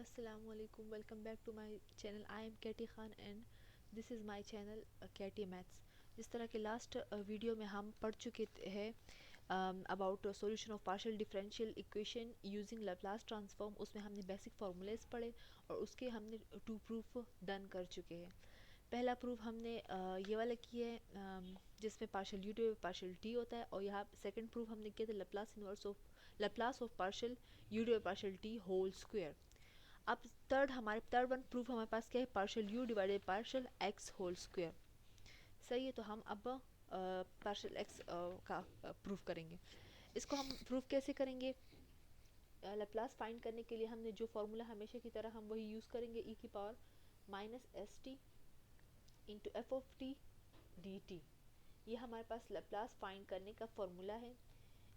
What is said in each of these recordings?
Assalamu alaikum. Welcome back to my channel. I am Katy Khan and this is my channel Katy Maths. जिस तरह के last video में हम पढ़ चुके हैं about solution of partial differential equation using Laplace transform, उसमें हमने बेसिक फार्मूलेस पढ़े और उसके हमने 2 प्रूफ डन कर चुके हैं। पहला प्रूफ हमने ये वाला किया है जिसमें partial U divide partial T होता है, और यहाँ सेकंड प्रूफ हमने किया था Laplace of partial U divide partial T whole square. अब थर्ड वन प्रूफ हमारे पास क्या है, partial U divided partial X whole square. सही है, तो हम अब पार्शियल एक्स का प्रूफ करेंगे। इसको हम प्रूफ कैसे करेंगे? लैप्लास फाइंड करने के लिए हमने जो फॉर्मूला हमेशा की तरह हम वही यूज़ करेंगे, ई की power minus S T into F of T D T. ये हमारे पास लैप्लास फाइंड करने का फॉर्मूला है।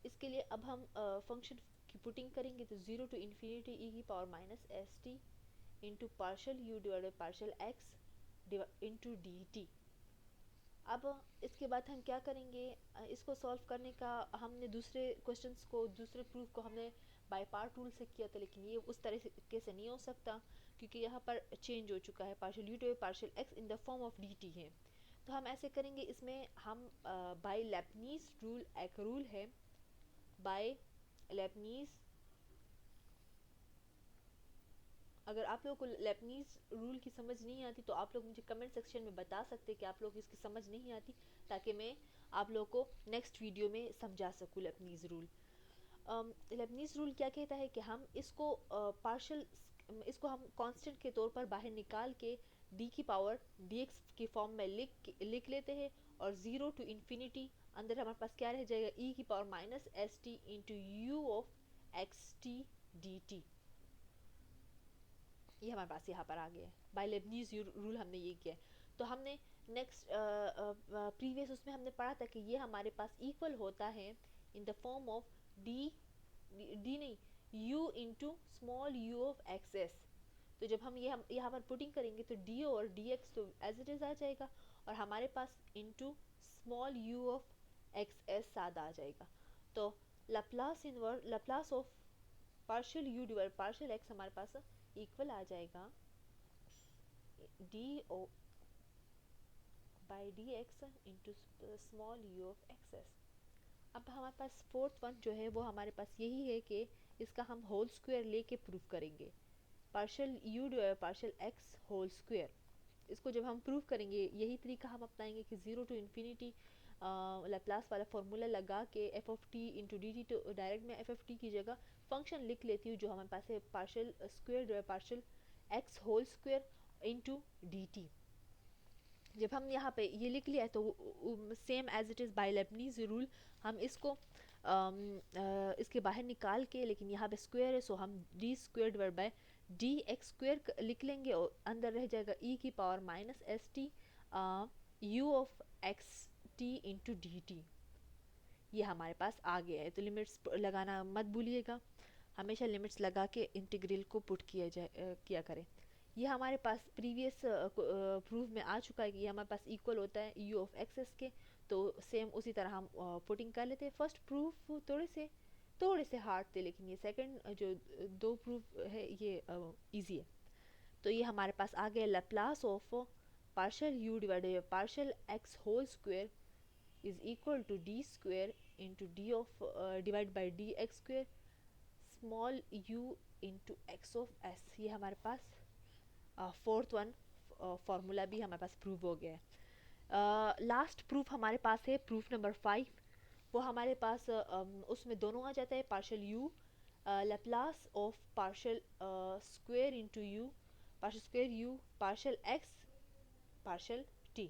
इसके लिए अब हम फंक्शन की पुटिंग करेंगे, तो 0 टू इन्फिनिटी ई की power minus S T into partial you divided partial x into D T. अब इसके बाद हम क्या करेंगे, इसको सॉल्व करने का हमने दूसरे क्वेश्चंस को, दूसरे प्रूफ को हमने बाय पार्ट रूल से किया था, लेकिन ये उस तरीके से नहीं हो सकता क्योंकि यहाँ पर चेंज हो चुका है, partial you divided partial x in the form of D T है। तो हम ऐसे करेंगे, इसमें हम बाय लेबनीज रूल, एक रूल है बाय लेबनीज। अगर आप लोगों को लेबनीज रूल की समझ नहीं आती तो आप लोग मुझे कमेंट सेक्शन में बता सकते हैं कि आप लोग को इसकी समझ नहीं आती, ताकि मैं आप लोगों को नेक्स्ट वीडियो में समझा सकूँ लेबनीज रूल। लेबनीज रूल क्या कहता है कि हम इसको इसको हम कांस्टेंट के तौर पर बाहर निकाल के डी की पावर डी एक्स के फॉर्म में लिख लेते हैं, और 0 टू इन्फिनिटी अंदर हमारे पास क्या रह जाएगा, ई की power minus S T into you of x T D T. ये हमारे पास यहाँ पर आ गया है, बाय लेबनीज रूल हमने ये किया है। तो हमने नेक्स्ट प्रीवियस उसमें हमने पढ़ा था कि ये हमारे पास इक्वल होता है in the form of D D नहीं, u into small u of x S. तो जब हम यहाँ पर पुटिंग करेंगे तो डी और डी एक्स तो एज इट इज़ आ जाएगा, और हमारे पास into small u of x S सादा आ जाएगा। तो Laplace of partial U divide partial X हमारे पास इक्वल आ जाएगा D O by D X into small U of x S. अब हमारे पास फोर्थ वन जो है वो हमारे पास यही है कि इसका हम होल स्क्वायर लेके प्रूफ करेंगे, partial U divide partial X whole square. इसको जब हम प्रूफ करेंगे यही तरीका हम अपनाएंगे कि 0 टू इन्फिनिटी लैप्लास वाला फॉर्मूला लगा के F of T into D T, तो डायरेक्ट मैं एफ ऑफ टी की जगह फंक्शन लिख लेती हूँ जो हमारे पास है, partial square divide partial X whole square into D T. जब हम यहाँ पे ये लिख लिया है तो same as it is by Leibniz rule हम इसको इसके बाहर निकाल के, लेकिन यहाँ पे स्क्वायर है सो हम D square divide by D X square लिख लेंगे, और अंदर रह जाएगा ई की power minus S T U of x T into D T. ये हमारे पास आ गया है। तो लिमिट्स लगाना मत भूलिएगा, हमेशा लिमिट्स लगा के इंटीग्रल को पुट किया करें। ये हमारे पास प्रीवियस प्रूफ में आ चुका है कि ये हमारे पास इक्वल होता है यू ऑफ एक्सेस के, तो सेम उसी तरह हम पुटिंग कर लेते हैं। फर्स्ट प्रूफ थोड़े से हार्ड थे, लेकिन ये सेकंड जो 2 प्रूफ है ये इजी है। तो ये हमारे पास आ गया Laplace of partial U divided partial X whole square is equal to D square into D of divide by D X square small U into X of S. ये हमारे पास फोर्थ वन फार्मूला भी हमारे पास prove हो गया है। Last proof हमारे पास है प्रूफ नंबर 5। वो हमारे पास उसमें दोनों आ जाता है, partial you Laplace of partial square into you partial square you partial x partial T.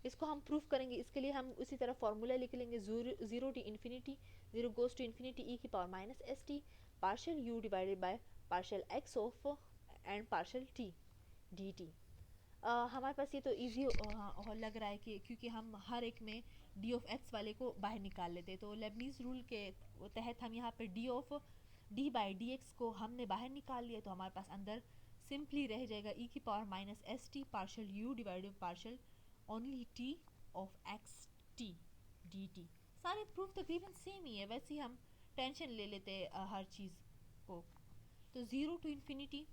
इसको हम प्रूफ करेंगे, इसके लिए हम उसी तरह फार्मूला लिख लेंगे, 0 to infinity 0 goes to infinity E की power minus S T partial U divided by partial X of and partial T D T. हमारे पास ये तो ईजी लग रहा है कि क्योंकि हम हर एक में डी ऑफ एक्स वाले को बाहर निकाल लेते हैं, तो लेबनीज रूल के तहत हम यहाँ पे डी बाई डी एक्स को हमने बाहर निकाल लिया, तो हमारे पास अंदर सिंपली रह जाएगा ई की power minus S T partial U divided partial only T of x T D T. सारे प्रूफ तकरीबन सेम ही है, वैसे ही हम टेंशन ले लेते हैं हर चीज़ को। तो 0 टू इन्फिनिटी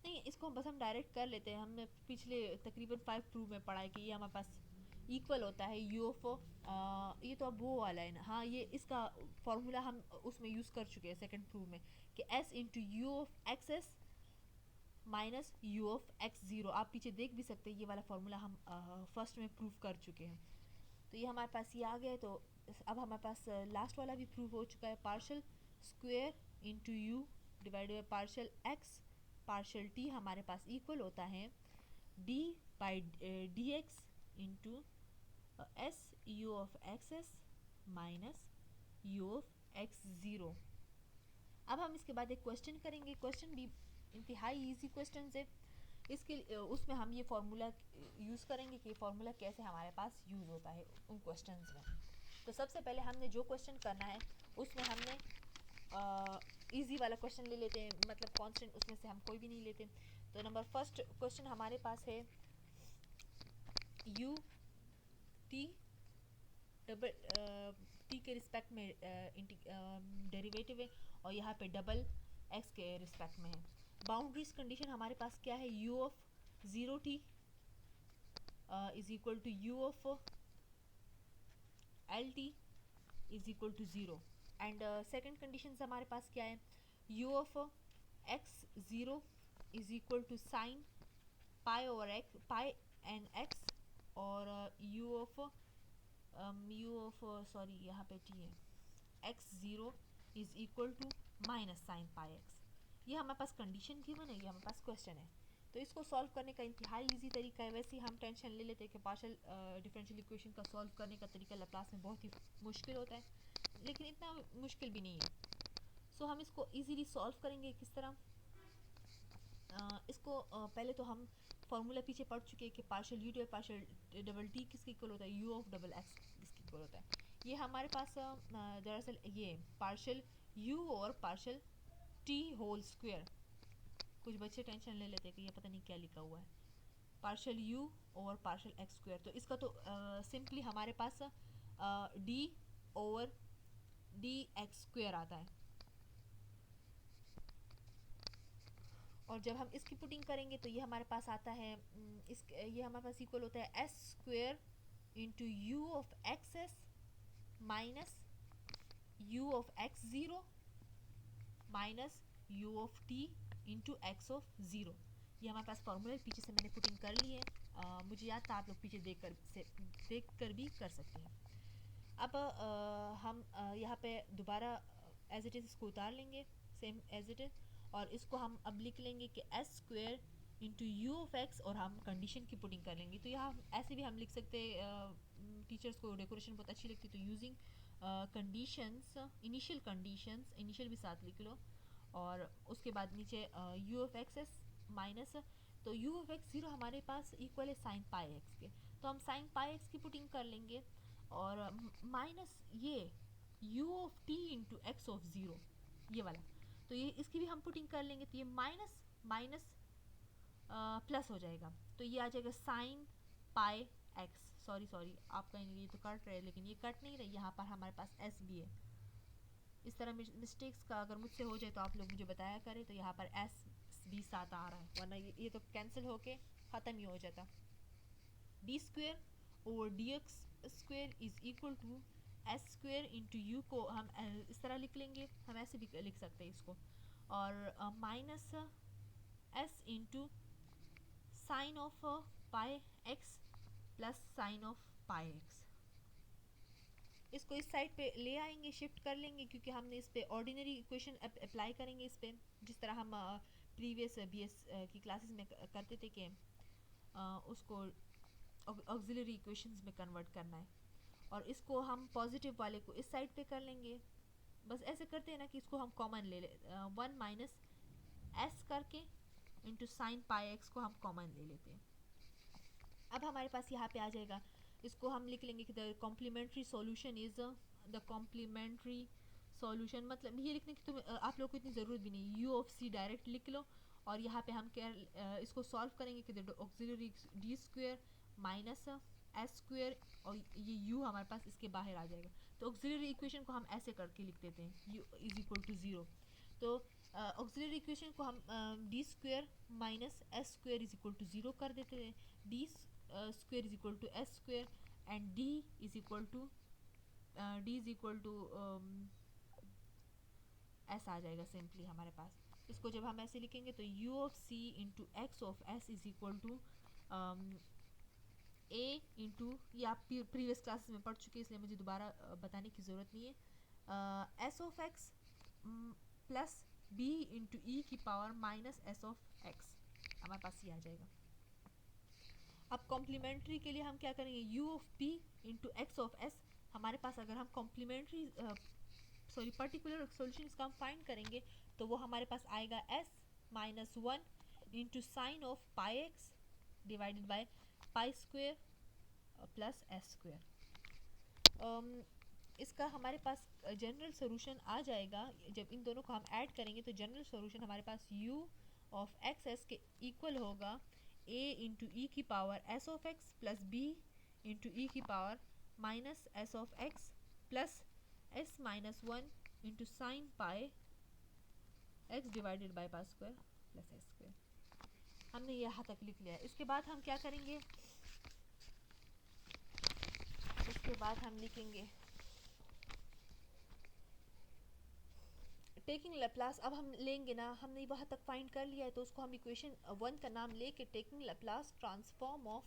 नहीं, इसको बस हम डायरेक्ट कर लेते हैं। हमने पिछले तकरीबन 5 प्रूव में पढ़ा है कि ये हमारे पास इक्वल होता है यू ऑफ, ये तो अब वो वाला है ना, हाँ ये इसका फॉर्मूला हम उसमें यूज़ कर चुके हैं सेकंड प्रूव में कि S into you of x S minus you of X zero. आप पीछे देख भी सकते हैं, ये वाला फॉर्मूला हम फर्स्ट में प्रूव कर चुके हैं। तो ये हमारे पास ये आ गया है। तो अब हमारे पास लास्ट वाला भी प्रूव हो चुका है, partial square into you divide by partial x partial T हमारे पास इक्वल होता है D by D X into S U of x S minus you of X zero. अब हम इसके बाद एक क्वेश्चन करेंगे। क्वेश्चन भी इंतहाई इजी क्वेश्चन है। इसके उसमें हम ये फार्मूला यूज़ करेंगे कि फार्मूला कैसे हमारे पास यूज़ होता है उन क्वेश्चंस में। तो सबसे पहले हमने जो क्वेश्चन करना है उसमें हमने इजी वाला क्वेश्चन ले लेते हैं, मतलब कांस्टेंट उसमें से हम कोई भी नहीं लेते। तो नंबर फर्स्ट क्वेश्चन हमारे पास है यू टी डबल टी के रिस्पेक्ट में डेरिवेटिव है और यहाँ पे डबल एक्स के रिस्पेक्ट में है। बाउंड्रीज कंडीशन हमारे पास क्या है, U of zero T is equal to U of L T is equal to zero. And second condition हमारे पास क्या है, U of X zero is equal to sine pi over X pi N X और U of sorry यहाँ पे T है, X zero is equal to minus sine pi X. ये हमारे पास कंडीशन गिवन है, ये हमारे पास क्वेश्चन है। तो इसको सॉल्व करने का इंतहाई इजी तरीका है। वैसे ही हम टेंशन ले लेते हैं कि पार्शियल डिफरेंशियल इक्वेशन का सॉल्व करने का तरीका लैप्लास में बहुत ही मुश्किल होता है, लेकिन इतना मुश्किल भी नहीं है। सो हम इसको इजीली सॉल्व करेंगे किस तरह। इसको पहले तो हम फॉर्मूला पीछे पढ़ चुके हैं कि partial U double partial double T किसके इक्वल होता है, यू ऑफ डबल एक्स किसके इक्वल होता है। ये हमारे पास दरअसल ये पार्शियल यू और पार्शियल टी होल स्क्वायर, कुछ बच्चे टेंशन ले लेते हैं कि ये पता नहीं क्या लिखा हुआ है, पार्शियल यू और पार्शियल एक्स स्क्वायर। तो इसका तो सिंपली हमारे पास D over D X square आता है। और जब हम इसकी पुटिंग करेंगे तो ये हमारे पास आता है ये हमारे पास इक्वल होता है S square into you of x S minus you of X zero minus you of T into X of zero. ये हमारे पास फॉर्मूला पीछे से मैंने पुटिंग कर ली है, मुझे याद था, आप लोग पीछे देख कर भी कर सकते हैं। अब हम यहाँ पे दोबारा एज इट इज़ इसको उतार लेंगे सेम एज इट इज़, और इसको हम अब लिख लेंगे कि S square into you of x और हम कंडीशन की पुटिंग कर लेंगे। तो यहाँ ऐसे भी हम लिख सकते हैं, टीचर्स को डेकोरेशन बहुत अच्छी लगती है, तो using conditions initial conditions, initial भी साथ लिख लो, और उसके बाद नीचे you of x S minus, तो यू ऑफ एक्स ज़ीरो हमारे पास इक्वल है साइन पाई एक्स के, तो हम साइन पाई एक्स की पुटिंग कर लेंगे और माइनस ये you of T into X of zero ये वाला, तो ये इसकी भी हम पुटिंग कर लेंगे, तो ये माइनस माइनस प्लस हो जाएगा, तो ये आ जाएगा साइन पाई एक्स। सॉरी आप कहेंगे ये तो कट रहे हैं, लेकिन ये कट नहीं रही, यहाँ पर हमारे पास एस भी है। इस तरह मिस्टेक्स का अगर मुझसे हो जाए तो आप लोग मुझे बताया करें। तो यहाँ पर एस भी साथ आ रहा है, वरना ये तो कैंसिल होके ख़त्म ही हो जाता। D square over D X square is equal to S square into U को हम इस तरह लिख लेंगे, हम ऐसे भी लिख सकते हैं इसको, और minus S into sine of pi x plus sign of pi x. इसको इस साइड पे ले आएंगे, शिफ्ट कर लेंगे, क्योंकि हमने इस पे ऑर्डिनरी इक्वेशन अप्लाई करेंगे इस पे, जिस तरह हम प्रीवियस बीएस की क्लासेस में करते थे कि उसको ऑक्सिलरी इक्वेशंस में कन्वर्ट करना है, और इसको हम पॉजिटिव वाले को इस साइड पे कर लेंगे। बस ऐसे करते हैं ना कि इसको हम कॉमन ले ले, 1 माइनस एस करके इंटू साइन पाई एक्स को हम कॉमन ले लेते हैं। अब हमारे पास यहाँ पे आ जाएगा, इसको हम लिख लेंगे कि the complementary solution is the complementary solution, मतलब ये लिखने की तुम्हें आप लोग को इतनी ज़रूरत भी नहीं, यू ऑफ सी डायरेक्ट लिख लो, और यहाँ पे हम क्या इसको सॉल्व करेंगे कि the auxiliary D square minus S square, और ये यू हमारे पास इसके बाहर आ जाएगा। तो ऑक्सिलरी इक्वेशन को हम ऐसे करके लिख देते हैं, U is equal to zero. तो ऑक्सिलरी इक्वेशन को हम D square minus S square is equal to 0 कर देते हैं, D square is equal to S square and D is equal to S आ जाएगा सिंपली हमारे पास। इसको जब हम ऐसे लिखेंगे तो u of c into X of s is equal to a into, ये आप प्रीवियस क्लासेस में पढ़ चुके हैं इसलिए मुझे दोबारा बताने की ज़रूरत नहीं है, s of x plus b into E की power minus s of x, हमारे पास ये आ जाएगा। अब कॉम्प्लीमेंट्री के लिए हम क्या करेंगे, u of p into X of s, हमारे पास अगर हम कॉम्प्लीमेंट्री पर्टिकुलर सॉल्यूशन इसका हम फाइंड करेंगे तो वो हमारे पास आएगा s minus 1 into sign of pi x divided by pi square plus S square. इसका हमारे पास जनरल सॉल्यूशन आ जाएगा, जब इन दोनों को हम ऐड करेंगे तो जनरल सॉल्यूशन हमारे पास u ऑफ एक्स एस के इक्वल होगा a इंटू ई की power s of x plus b into E की power minus s of x plus s minus 1 into sine pi x divided by pi square plus S square. हमने यहाँ तक लिख लिया है। इसके बाद हम क्या करेंगे, इसके बाद हम लिखेंगे टेकिंग लैप्लास। अब हम लेंगे ना, हमने वहाँ तक फाइंड कर लिया है तो उसको हम इक्वेशन 1 का नाम लेके taking Laplace transform of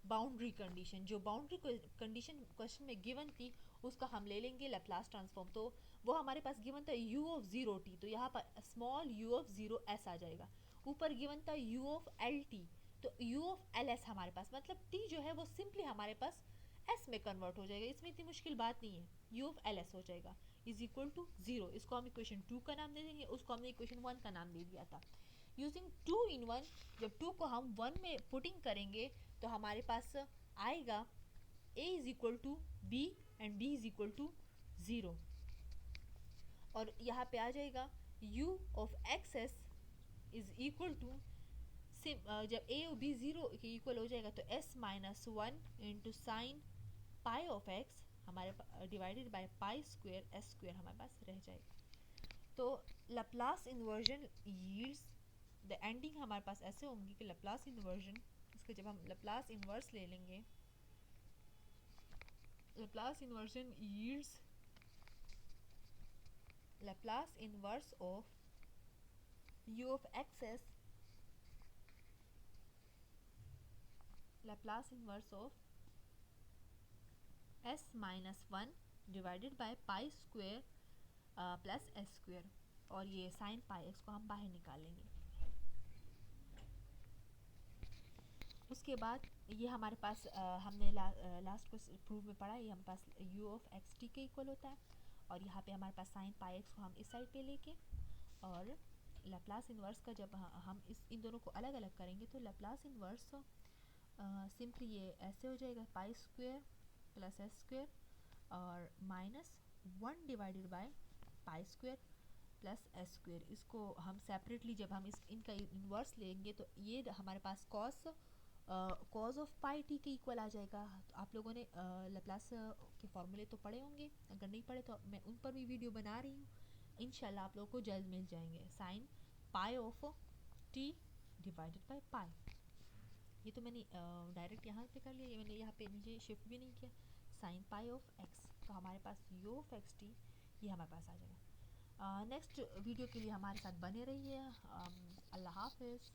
boundary condition, जो बाउंड्री कंडीशन क्वेश्चन में गिवन थी उसका हम ले लेंगे लैप्लास ट्रांसफॉर्म। तो वो हमारे पास गिवन था u ऑफ 0t, तो यहाँ पर स्मॉल u ऑफ 0s आ जाएगा। ऊपर गिवन था u ऑफ lt, तो u ऑफ ls हमारे पास, मतलब t जो है वो सिंपली हमारे पास s में कन्वर्ट हो जाएगा, इसमें इतनी मुश्किल बात नहीं है, u ऑफ ls हो जाएगा इज इक्वल टू 0। इसको हम इक्वेशन 2 का नाम दे देंगे, उसको हमने इक्वेशन 1 का नाम दे दिया था। यूजिंग 2 in 1, जब 2 को हम 1 में पुटिंग करेंगे तो हमारे पास आएगा a is equal to b and b is equal to 0, और यहाँ पे आ जाएगा u of x s is equal to, जब a और b 0 के इक्वल हो जाएगा तो s minus 1 into sine pi of x हमारे divided by pi square S square हमारे पास रह जाएगा। तो Laplace inversion yields the ending हमारे पास ऐसे होंगी कि लैप्लास इन्वर्जन, इसके जब हम लैप्लास इन्वर्स ले लेंगे, Laplace inversion yields Laplace inverse of u of x S, Laplace inverse of s minus 1 divided by pi square plus S square, और ये साइन पाई एक्स को हम बाहर निकालेंगे। उसके बाद ये हमारे पास हमने लास्ट को प्रूफ में पढ़ा, ये हमारे पास u ऑफ एक्स टी के इक्वल होता है, और यहाँ पे हमारे पास साइन पाई एक्स को हम इस साइड पे लेके, और लैप्लास इन्वर्स का जब हम इन दोनों को अलग अलग करेंगे तो लैप्लास इन्वर्स सिंपली ये ऐसे हो जाएगा, pi square plus S square और minus 1 divided by pi square plus S square. इसको हम सेपरेटली जब हम इनका इन्वर्स लेंगे तो ये हमारे पास कॉज ऑफ पाई टी के इक्वल आ जाएगा। तो आप लोगों ने लैप्लास के फॉर्मूले तो पढ़े होंगे, अगर नहीं पढ़े तो मैं उन पर भी वीडियो बना रही हूँ, इंशाल्लाह आप लोगों को जल्द मिल जाएंगे। Sine pi of T divided by पाई, ये तो मैंने डायरेक्ट यहाँ पे कर लिया, ये मैंने यहाँ पे नीचे शिफ्ट भी नहीं किया। साइन पाई ऑफ एक्स, तो हमारे पास u ऑफ एक्स टी ये हमारे पास आ जाएगा। नेक्स्ट वीडियो के लिए हमारे साथ बने रहिए। अल्लाह हाफिज़।